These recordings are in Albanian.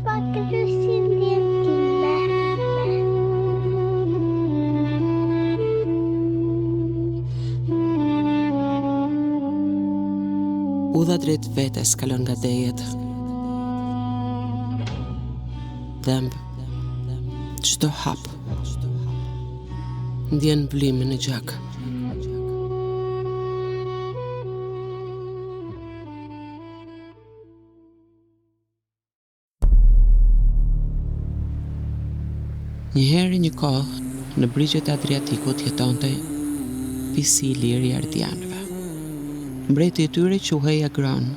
pak rësindje time. Udha drejt vetes kalon nga dejet. Dhemb, çdo hap ndjen vlimin në gjak. Njëherë një kohë, në brigjet e Adriatikut jetonte fisi i lirë i ardianëve. Mbreti i tyre quhej Agron.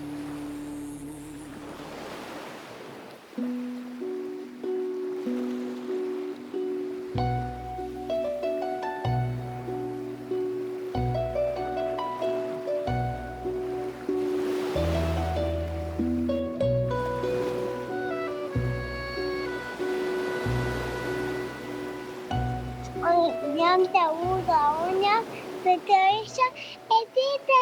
Jam të udha, unë jam Federisha e Tite.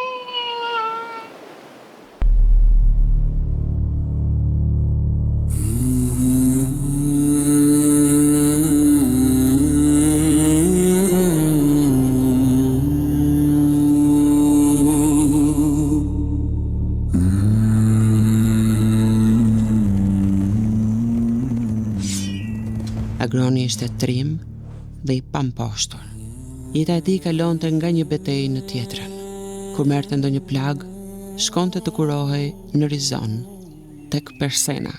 Agroni ishte trim dhe i pamposhtur. Jeta e tij kalonte nga një betejë në tjetrën. Kur merrte ndonjë plag, shkonte të kurohej në Rizon, tek Persena,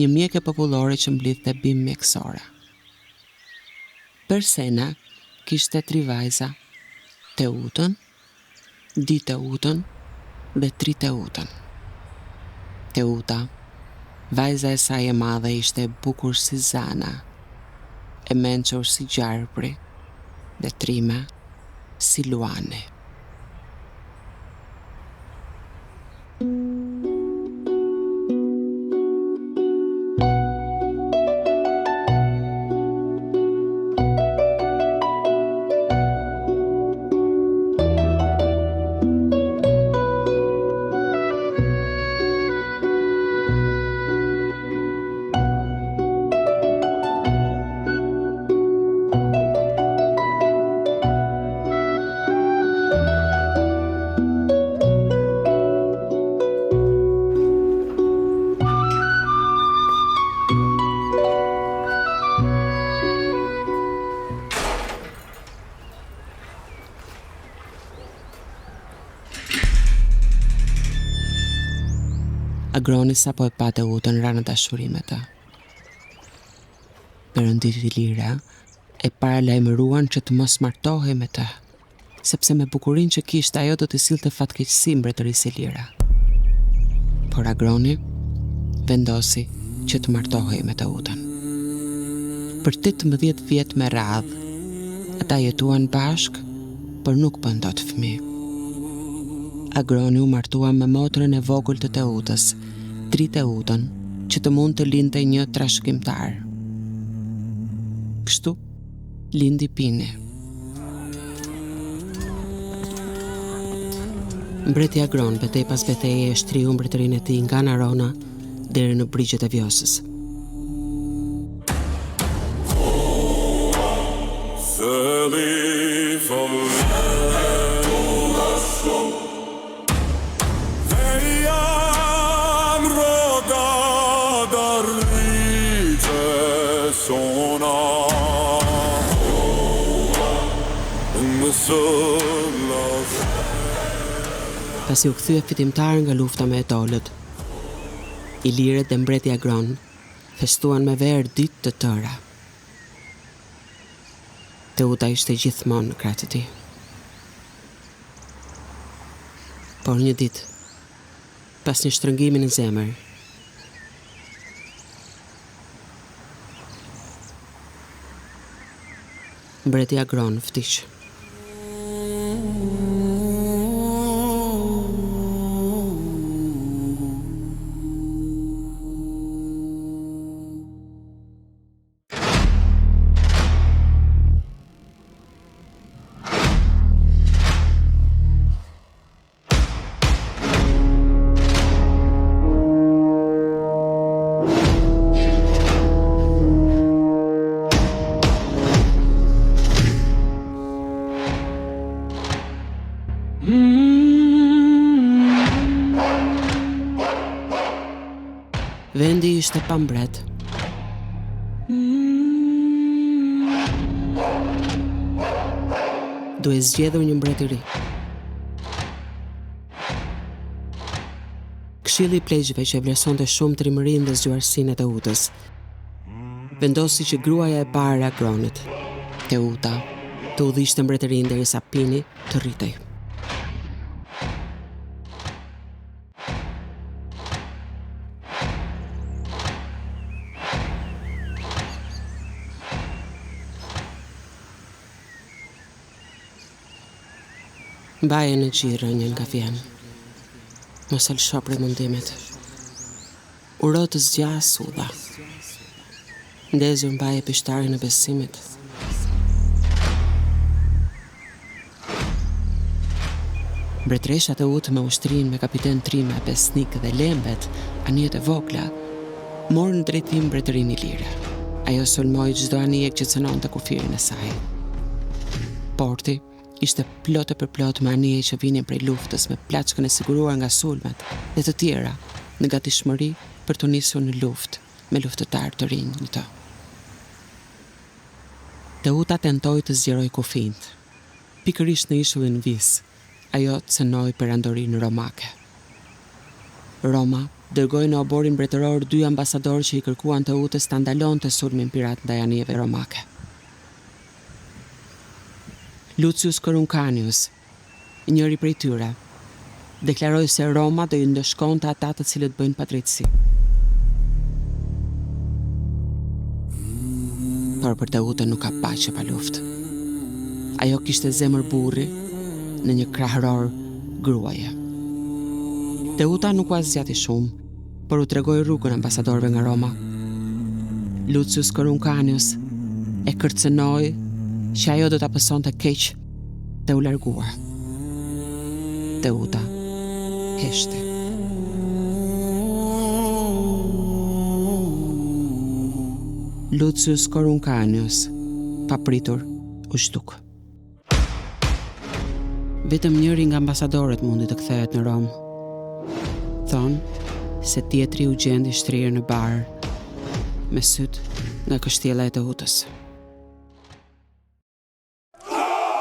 një mjeke popullore që mblidhte bimë mjekësore. Persena kishte 3 vajza, Teutën, Diteutën dhe Triteutën. Teuta, vajza e saj e madhe, ishte e bukur si zana, e mençur si gjarpri, dhe Trima si luani. Agroni sapo e pa Teutën ra në dashuri me të. Perëndit i lira e paralajmëruan që të mos martohej me të, sepse me bukurinë që kishte ajo do t'i sillte fatkeqësi mbretërisë e lira. Por Agroni vendosi që të martohej me Teutën. Për 18 vjet me radhë, ata jetuan bashk, por nuk bën dot fëmijë. Agroni u martua me motrën e vogël të Teutës, Triteutën, që të mund të lindte një trashëgimtar. Kështu lindi Pini. Mbreti Agron betej pas beteje e shtriu mbretërinë e tij nga Narona deri në brigjet e Vjosës. Pasi u kthye fitimtar nga lufta me Etolët, Ilirët dhe mbreti Agron festuan me verë ditë të tëra. Teuta ishte gjithmonë në krahët e tij. Por një ditë, pas një shtrëngimi në zemër, mbreti Agron vdiq. ishte pa mbret. Duhej zgjedhur një mbret i ri. Këshilli i pleqjve që e vlerësonte shumë trimërinë dhe zgjuarsinë e Teutës vendosi që gruaja e parë e Agronit, Teuta, të udhishte mbretërinë derisa Pini të rritej. Mbaje në gjirë një nga vjen. Mos e lësho prej mundimit. Uro të zgjas udha. Ndezur mbaje pishtarin e besimit. Mbretëresha Teutë me ushtrinë me kapiten Trima, Besnik dhe Lembet, anijet e vogla, morën në drejtim mbretërinë Ilire. Ajo sulmoi çdo anije që cënonte kufirin e saj. Porti ishte plot e përplot me anije që vinin prej luftës me plaçkën e siguruar nga sulmet dhe të tjera në gatishmëri për të nisur në luftë me luftëtar të rinj në të. Teuta tentoi të zgjeroj kufijt. Pikërisht në ishullin Vis, ajo cënoi perandorinë romake. Roma dërgoi në oborin mbretëror 2 ambasadorë që i kërkuan Teutës ta ndalonte sulmin pirat ndaj anijeve romake. Lucius Coruncanius, njëri prej tyre, deklaroi se Roma do i ndëshkonte ata të cilët bëjnë padrejtësi. Por për Teutën nuk ka paqe pa luftë. Ajo kishte zemër burri në një krahëror gruaje. Teuta nuk u zgjati shumë, por u tregoi rrugën ambasadorëve nga Roma. Lucius Coruncanius e kërcënoi që ajo do ta pësonte keq dhe u largua. Teuta heshti. Lucius Coruncanius, papritur, u zhduk. Vetëm njëri nga ambasadorët mundi të kthehet në Rom. Thonë se tjetri u gjendi shtrirë në barë, me syt nga kështjella e Teutës.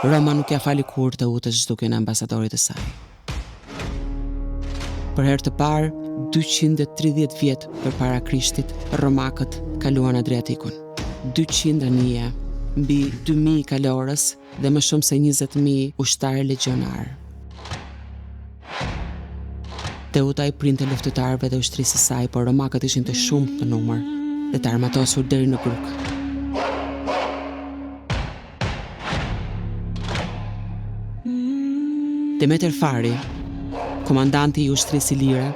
Roma nuk ja fali kur Teutës zhdukjen e ambasadorit të saj. Për herë të parë, 230 vjet përpara Krishtit, romakët kaluan Adriatikun. 200 anije, mbi 2000 kalorës dhe më shumë se 20.000 ushtarë legionar. Teuta i printe luftëtarëve dhe ushtrisë së saj, por romakët ishin të shumtë në numër dhe të armatosur deri në Gruk. Demeter Fari, komandanti i ushtrisë ilire,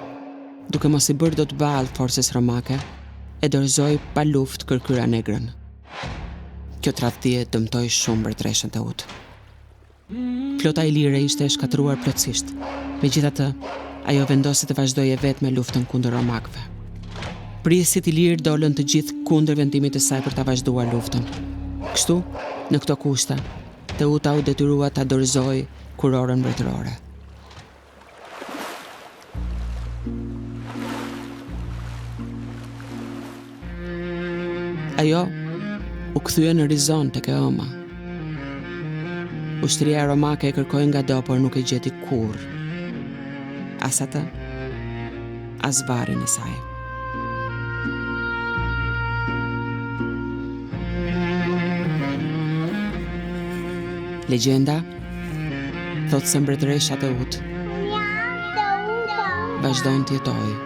duke mos i bërë dot ballë forcës romake, e dorëzoi pa luftë Kërkyra Negrën. Kjo tradhtie dëmtoi shumë mbretëreshën Teutë. Flota ilire ishte e shkatruar plotësisht. Megjithatë, ajo vendosi të vazhdojë vetë me luftën kundër romakëve. Prisjet ilirë dolën të gjithë kundër vendimit të saj për ta vazhduar luftën. Kështu, në këto kushte, Teuta u detyrua ta dorëzoi kurorën mbretërore. Ajo u kthye në Rizon tek Eoma. Ushtria romake e kërkoi ngado, por nuk e gjeti kurrë. As atë, as varin e saj. Legjenda thotë se mbretëresha Teutë vazhdon të jetojë.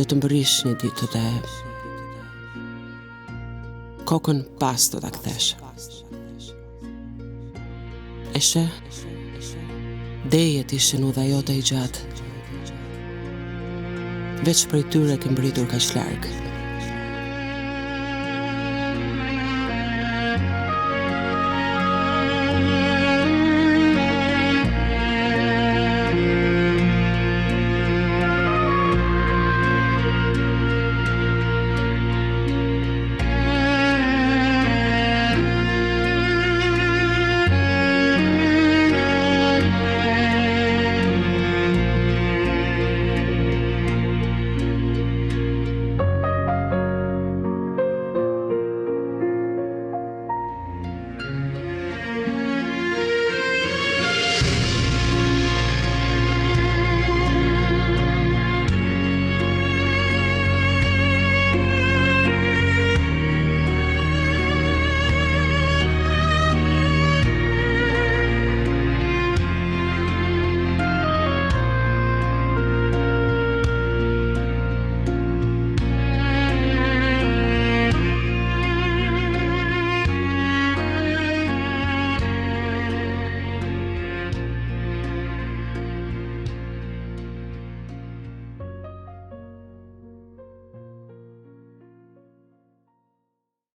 Do të mbërish një ditë dhe kokën pas do ta kthesh. E sheh, dejet ishin udha jote i gjatë. Veç prej tyre ke mbritur kaq larg.